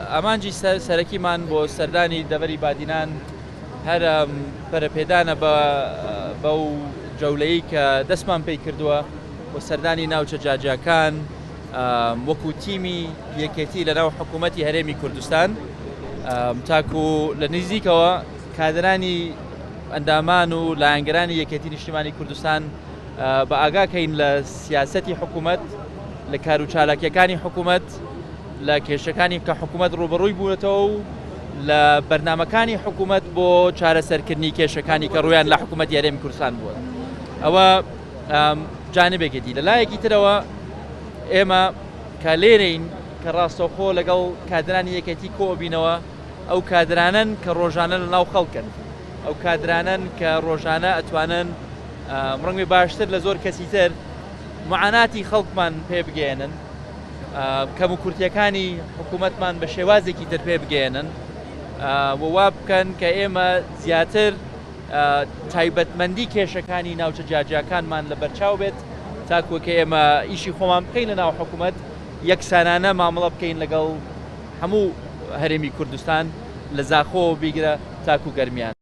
ئامانجی سەرەکیمان بۆ سەردانی دەڤەری بادینان هەر بەرەپێدانە بەو جەولەیی کە دەستمان پێی کردووە بۆ سەردانی ناوچە جاجاکان وەکو تیمی یەکێتی لە ناو حکوومەتی هەرێمی کوردستان تاکو لە نزیکەوە کادرانی ئەندامان و لایەنگەرانی یەکێتی نیشتیمانی کوردستان بە ئاگاکەین لە سیاسەتی حکوومەت لە کار و چالاکیەکانی حکوومەت لە کێشەکانی کە حکوومەت ڕوبەڕووی بوونەتەوە و لە بەرنامەکانی حکوومەت بۆ چارەسەرکردنی کێشەکانی کە ڕویان لە حکوومەتی هەرێمی کوردستان بووە. ئەوە جانبێکێتی لەلایەکی ترەوە ئێمە کە لێرەین کە ڕاستەوخۆ لەگەڵ کادرانی یەکێتی کۆبینەوە ئەو کادرانن کە ڕۆژانە لە ناو خەڵکن، ئەو کادرانن کە ڕۆژانە ئەتوانن ڕەنگی باشتر لە زۆر کەسی تر معاناتی خەڵکمان پێ بگەێنن، کەم و کورتیەکانی حکوومەتمان بە شێوازێکی تر پێ بگەێنن ووا بکەن کە ئێمە زیاتر تایبەتمەندی کێشەکانی ناوچە جاجاکانمان لە بەرچاو بێت تاکو کە ئێمە ئیشی خۆمان بکەین لە ناو حکوومەت یەکسانانە مامەڵە بکەین لەگەڵ هەموو هەرێمی کوردستان لە زاخۆ بیگرە تاکو گەرمیان.